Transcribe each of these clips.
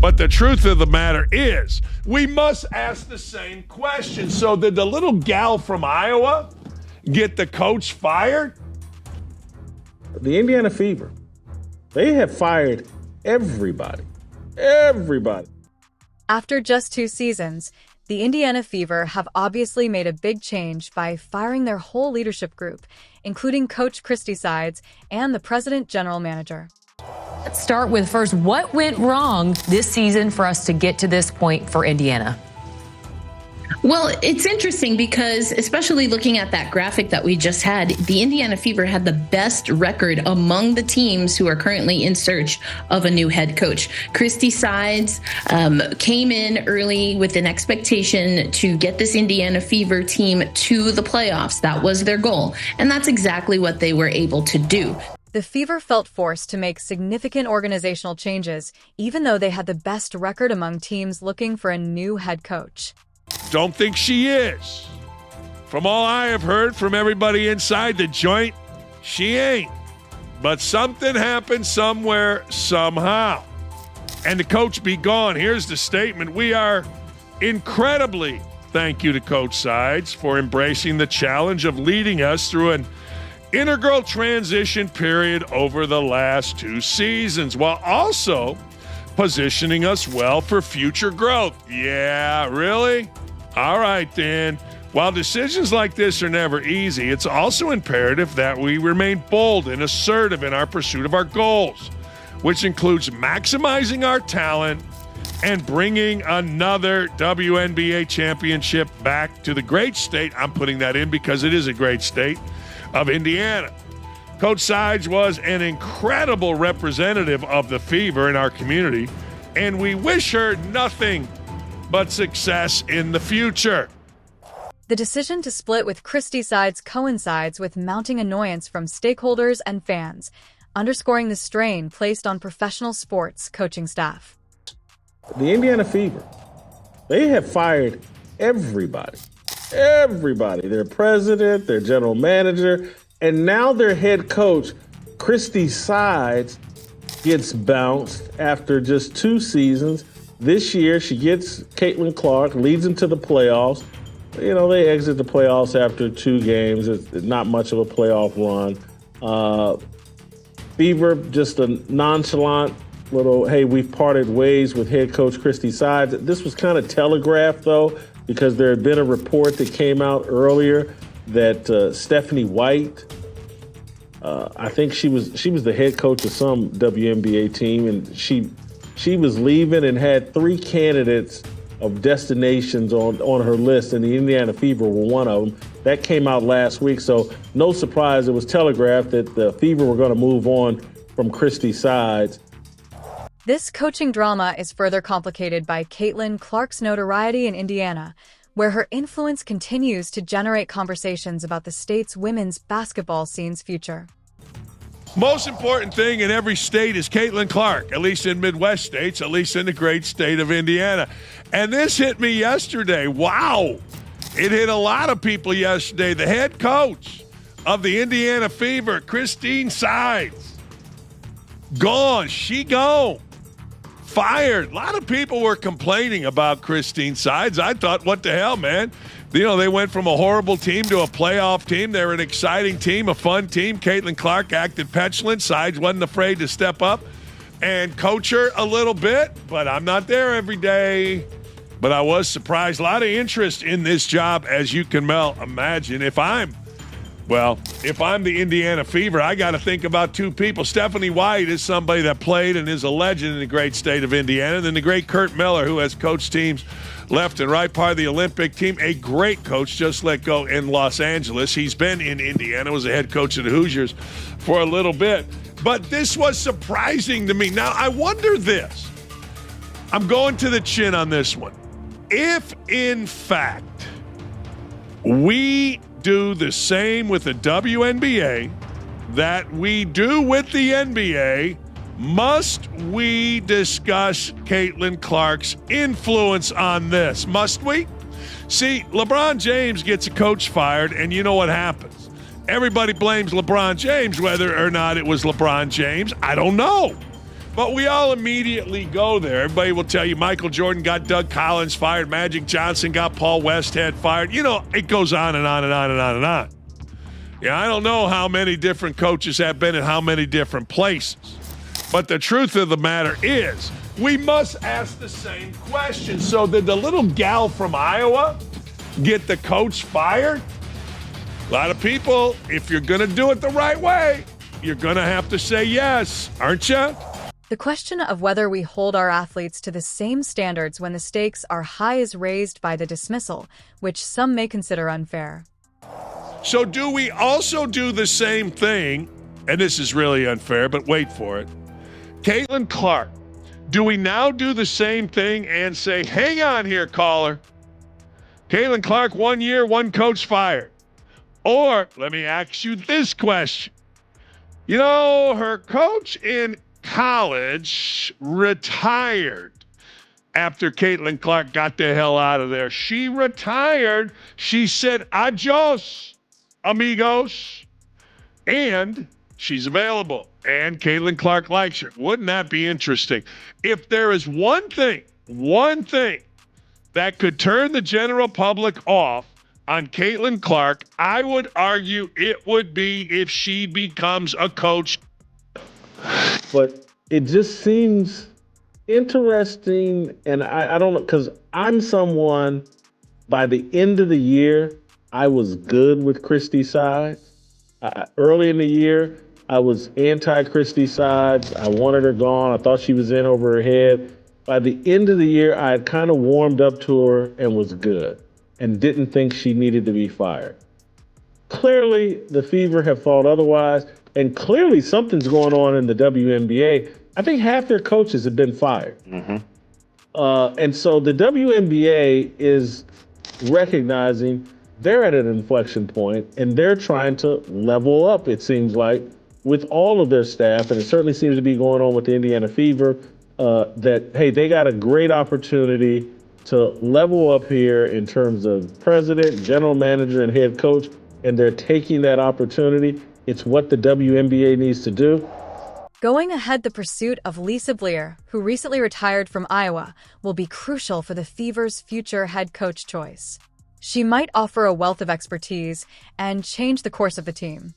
But the truth of the matter is, we must ask the same question. So did the little gal from Iowa get the coach fired? The Indiana Fever, they have fired everybody. Everybody. After just 2 seasons, the Indiana Fever have obviously made a big change by firing their whole leadership group, including Coach Christy Sides and the president general manager. Let's start with first, what went wrong this season for us to get to this point for Indiana? Well, it's interesting because, especially looking at that graphic that we just had, the Indiana Fever had the best record among the teams who are currently in search of a new head coach. Christy Sides came in early with an expectation to get this Indiana Fever team to the playoffs. That was their goal, and that's exactly what they were able to do. The Fever felt forced to make significant organizational changes, even though they had the best record among teams looking for a new head coach. Don't think she is. From all I have heard from everybody inside the joint, she ain't. But something happened somewhere, somehow. And the coach be gone. Here's the statement. We are incredibly thank you to Coach Sides for embracing the challenge of leading us through an integral transition period over the last 2 seasons, while also positioning us well for future growth. Yeah, really? All right, then. While decisions like this are never easy, it's also imperative that we remain bold and assertive in our pursuit of our goals, which includes maximizing our talent and bringing another WNBA championship back to the great state. I'm putting that in because it is a great state of Indiana. Coach Sides was an incredible representative of the Fever in our community, and we wish her nothing but success in the future. The decision to split with Christy Sides coincides with mounting annoyance from stakeholders and fans, underscoring the strain placed on professional sports coaching staff. The Indiana Fever, they have fired everybody. Everybody. Their president, their general manager, and now their head coach, Christy Sides, gets bounced after just 2 seasons. This year, she gets Caitlin Clark, leads them to the playoffs. You know, they exit the playoffs after 2 games. It's not much of a playoff run. Fever, just a nonchalant little, hey, we've parted ways with head coach Christy Sides. This was kind of telegraphed, though, because there had been a report that came out earlier that Stephanie White, I think she was the head coach of some WNBA team, and she was leaving and had 3 candidates of destinations on her list, and the Indiana Fever were one of them. That came out last week, so no surprise it was telegraphed that the Fever were going to move on from Christy Sides. This coaching drama is further complicated by Caitlin Clark's notoriety in Indiana, where her influence continues to generate conversations about the state's women's basketball scene's future. Most important thing in every state is Caitlin Clark, at least in Midwest states, at least in the great state of Indiana. And this hit me yesterday. Wow. It hit a lot of people yesterday. The head coach of the Indiana Fever, Christine Sides, gone. She gone. Fired. A lot of people were complaining about Christine Sides. I thought, what the hell, man? You know, they went from a horrible team to a playoff team. They were an exciting team, a fun team. Caitlin Clark acted petulant. Sides wasn't afraid to step up and coach her a little bit, but I'm not there every day. But I was surprised. A lot of interest in this job, as you can well imagine. If I'm the Indiana Fever, I got to think about 2 people. Stephanie White is somebody that played and is a legend in the great state of Indiana. And then the great Kurt Miller, who has coached teams left and right, part of the Olympic team. A great coach, just let go in Los Angeles. He's been in Indiana, was a head coach of the Hoosiers for a little bit. But this was surprising to me. Now, I wonder this. I'm going to the chin on this one. If, in fact, we do the same with the WNBA that we do with the NBA, must we discuss Caitlin Clark's influence on this? Must we? See, LeBron James gets a coach fired, and you know what happens. Everybody blames LeBron James, whether or not it was LeBron James. I don't know. But we all immediately go there. Everybody will tell you Michael Jordan got Doug Collins fired, Magic Johnson got Paul Westhead fired. You know, it goes on and on and on and on and on. Yeah, I don't know how many different coaches have been in how many different places. But the truth of the matter is, we must ask the same question. So did the little gal from Iowa get the coach fired? A lot of people, if you're going to do it the right way, you're going to have to say yes, aren't you? The question of whether we hold our athletes to the same standards when the stakes are high is raised by the dismissal, which some may consider unfair. So do we also do the same thing, and this is really unfair, but wait for it. Caitlin Clark, do we now do the same thing and say, hang on here, caller. Caitlin Clark, 1 year, one coach fired. Or let me ask you this question. You know, her coach in college retired after Caitlin Clark got the hell out of there. She retired. She said, adios, amigos. And she's available. And Caitlin Clark likes her. Wouldn't that be interesting? If there is one thing that could turn the general public off on Caitlin Clark, I would argue it would be if she becomes a coach. But it just seems interesting, and I don't know, because I'm someone, by the end of the year, I was good with Christy's side. Early in the year, I was anti-Christy's sides. I wanted her gone. I thought she was in over her head. By the end of the year, I had kind of warmed up to her and was good and didn't think she needed to be fired. Clearly, the Fever have thought otherwise, and clearly something's going on in the WNBA. I think half their coaches have been fired. And so the WNBA is recognizing they're at an inflection point, and they're trying to level up, it seems like, with all of their staff, and it certainly seems to be going on with the Indiana Fever, that, hey, they got a great opportunity to level up here in terms of president, general manager, and head coach, and they're taking that opportunity. It's what the WNBA needs to do. Going ahead, the pursuit of Lisa Bluder, who recently retired from Iowa, will be crucial for the Fever's future head coach choice. She might offer a wealth of expertise and change the course of the team.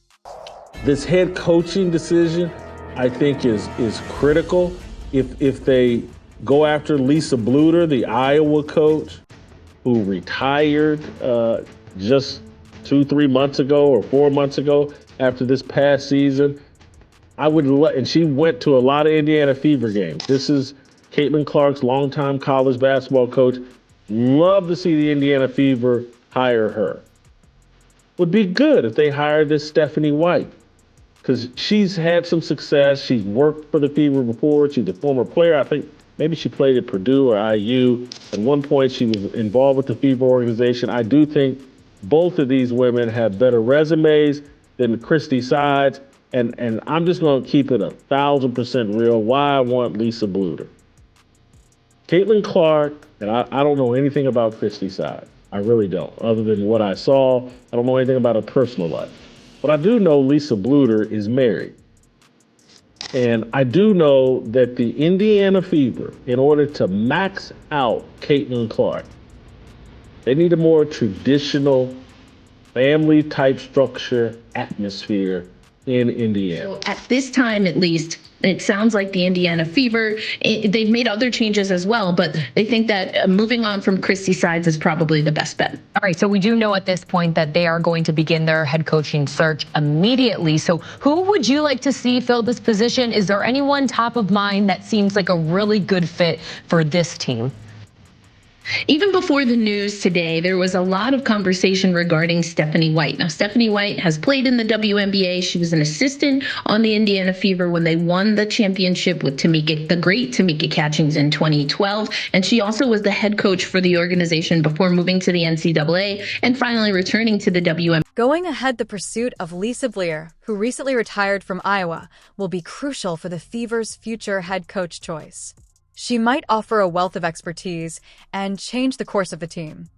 This head coaching decision, I think, is critical. If they go after Lisa Bluder, the Iowa coach, who retired just 2-3 months ago or 4 months ago after this past season, and she went to a lot of Indiana Fever games. This is Caitlin Clark's longtime college basketball coach. Love to see the Indiana Fever hire her. Would be good if they hired this Stephanie White, because she's had some success. She's worked for the Fever before. She's a former player. I think maybe she played at Purdue or IU. At one point, she was involved with the Fever organization. I do think both of these women have better resumes than Christy Sides. And I'm just going to keep it 1,000% real. Why I want Lisa Bluder. Caitlin Clark, and I don't know anything about Christy Sides. I really don't. Other than what I saw, I don't know anything about her personal life. But I do know Lisa Bluder is married. And I do know that the Indiana Fever, in order to max out Caitlin Clark, they need a more traditional family-type structure atmosphere in Indiana. So at this time, at least, it sounds like the Indiana Fever, they've made other changes as well, but they think that moving on from Christy Sides is probably the best bet. All right, so we do know at this point that they are going to begin their head coaching search immediately. So who would you like to see fill this position? Is there anyone top of mind that seems like a really good fit for this team? Even before the news today, there was a lot of conversation regarding Stephanie White. Now, Stephanie White has played in the WNBA. She was an assistant on the Indiana Fever when they won the championship with the great Tamika Catchings in 2012. And she also was the head coach for the organization before moving to the NCAA and finally returning to the WNBA. Going ahead, the pursuit of Lisa Bluder, who recently retired from Iowa, will be crucial for the Fever's future head coach choice. She might offer a wealth of expertise and change the course of the team.